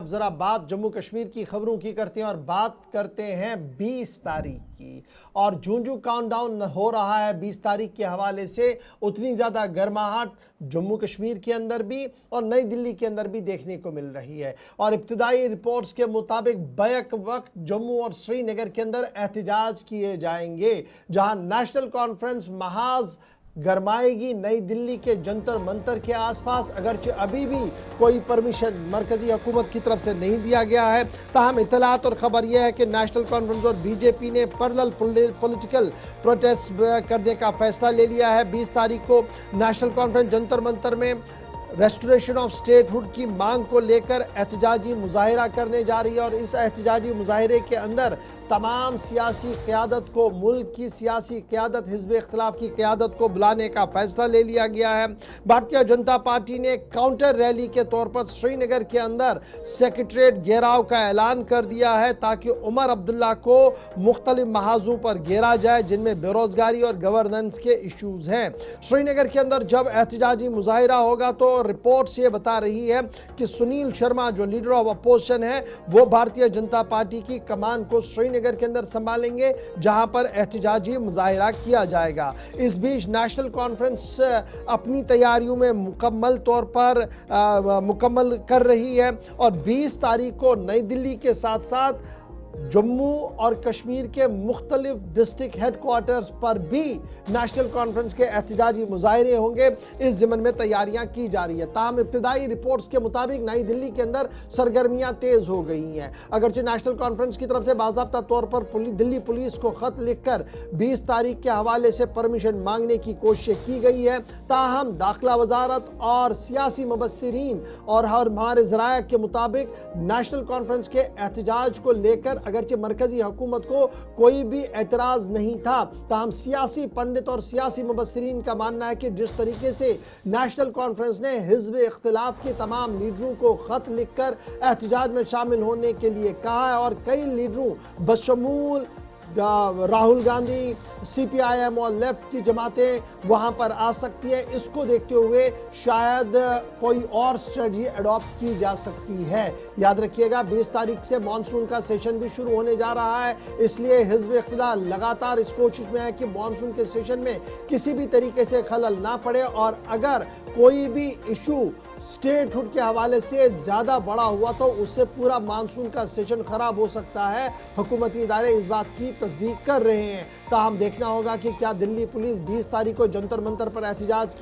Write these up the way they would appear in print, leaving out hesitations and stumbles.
जरा बात जम्मू कश्मीर की खबरों की करते हैं और बात करते हैं 20 तारीख की। और जूं काउंटडाउन हो रहा है 20 तारीख के हवाले से, उतनी ज़्यादा गर्माहट जम्मू कश्मीर के अंदर भी और नई दिल्ली के अंदर भी देखने को मिल रही है। और इब्तिदाई रिपोर्ट्स के मुताबिक बैक वक्त जम्मू और श्रीनगर के अंदर एहतजाज किए जाएंगे, जहां नेशनल कॉन्फ्रेंस महाज गरमाएगी नई दिल्ली के जंतर मंतर के आसपास। अगरचे अभी भी कोई परमिशन मरकजी हुकूमत की तरफ से नहीं दिया गया है, ताहम इतलात और खबर यह है कि नेशनल कॉन्फ्रेंस और बीजेपी ने पैरेलल पॉलिटिकल प्रोटेस्ट करने का फैसला ले लिया है। 20 तारीख को नेशनल कॉन्फ्रेंस जंतर मंतर में रेस्टोरेशन ऑफ स्टेटहुड की मांग को लेकर एहतजाजी मुजाहिरा करने जा रही है। और इस एहतजाजी मुजाहिरे के अंदर तमाम सियासी क़यादत को, मुल्क की सियासी क़यादत, हिज़्ब इख्तिलाफ की क़यादत को बुलाने का फैसला ले लिया गया है। भारतीय जनता पार्टी ने काउंटर रैली के तौर पर श्रीनगर के अंदर सेक्रेटरीट घेराव का ऐलान कर दिया है, ताकि उमर अब्दुल्ला को मुख्तलिफ महाजों पर घेरा जाए, जिनमें बेरोजगारी और गवर्नेंस के इशूज़ हैं। श्रीनगर के अंदर जब एहतजाजी मुजाहिरा होगा तो रिपोर्ट्स ये बता रही है कि सुनील शर्मा जो लीडर ऑफ अपोजिशन है, वो भारतीय जनता पार्टी की कमान को श्रीनगर के अंदर संभालेंगे, जहां पर एहतजाजी मुजाहिरा किया जाएगा। इस बीच नेशनल कॉन्फ्रेंस अपनी तैयारियों में मुकम्मल तौर पर मुकम्मल कर रही है और 20 तारीख को नई दिल्ली के साथ साथ जम्मू और कश्मीर के मुख्तलिफ डिस्ट्रिक्ट हेडक्वार्टर्स पर भी नेशनल कॉन्फ्रेंस के एहतजाजी मुजाहिरे होंगे। इस ज़िम्न में तैयारियां की जा रही है। ताहम इब्तिदाई रिपोर्ट्स के मुताबिक नई दिल्ली के अंदर सरगर्मियां तेज हो गई हैं। अगरचे नेशनल कॉन्फ्रेंस की तरफ से बाज़ाब्ता तौर पर दिल्ली पुलिस को ख़त लिखकर 20 तारीख के हवाले से परमिशन मांगने की कोशिश की गई है, ताहम दाखिला वजारत और सियासी मुबस्सिरीन और हमारे ज़राया के मुताबिक नेशनल कॉन्फ्रेंस के एहतजाज को लेकर अगरचे मरकजी हुकूमत को कोई भी एतराज नहीं था, ताहम सियासी पंडित और सियासी मुबस्सिरीन का मानना है कि जिस तरीके से नेशनल कॉन्फ्रेंस ने हिज़्ब इख्तिलाफ के तमाम लीडरों को खत लिखकर एहतजाज में शामिल होने के लिए कहा है और कई लीडरों बशमूल राहुल गांधी, CPIM और लेफ्ट की जमातें वहां पर आ सकती है, इसको देखते हुए शायद कोई और स्ट्रेटजी अडॉप्ट की जा सकती है। याद रखिएगा 20 तारीख से मॉनसून का सेशन भी शुरू होने जा रहा है, इसलिए हिज़्ब इख्तिलाफ लगातार इस कोशिश में है कि मॉनसून के सेशन में किसी भी तरीके से खलल ना पड़े और अगर कोई भी इशू स्टेटहुड के हवाले से ज़्यादा बड़ा हुआ तो उससे पूरा मानसून का सेशन खराब हो सकता है। हुकूमती इदारे इस बात की तस्दीक कर रहे हैं। ताहम देखना होगा कि क्या दिल्ली पुलिस 20 तारीख को जंतर मंतर पर एहतजाज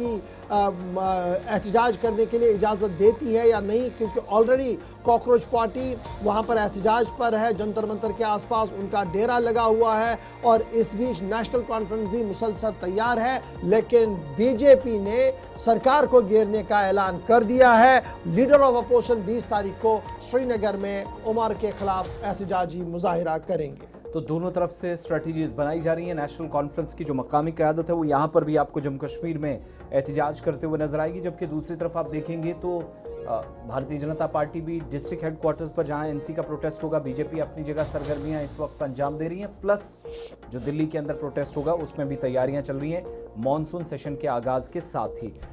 करने के लिए इजाज़त देती है या नहीं, क्योंकि ऑलरेडी कॉकरोच पार्टी वहाँ पर एहतजाज पर है, जंतर मंतर के आसपास उनका डेरा लगा हुआ है। और इस बीच नेशनल कॉन्फ्रेंस भी मुसलसल तैयार है, लेकिन बीजेपी ने सरकार को घेरने का ऐलान कर दिया है। लीडर ऑफ अपोजिशन 20 तारीख को श्रीनगर में उमर के खिलाफ एहतजाजी मुजाहिरा करेंगे। तो दोनों तरफ से स्ट्रेटजीज बनाई जा रही हैं। नेशनल कॉन्फ्रेंस की जो मकामी क़यादत है वो यहाँ पर भी आपको जम्मू कश्मीर में एहतजाज करते हुए नजर आएगी, जबकि दूसरी तरफ आप देखेंगे तो भारतीय जनता पार्टी भी डिस्ट्रिक्ट हेडक्वार्टर्स पर जहां NC का प्रोटेस्ट होगा, बीजेपी अपनी जगह सरगर्मियां इस वक्त अंजाम दे रही हैं, प्लस जो दिल्ली के अंदर प्रोटेस्ट होगा उसमें भी तैयारियां चल रही हैं मॉनसून सेशन के आगाज के साथ ही।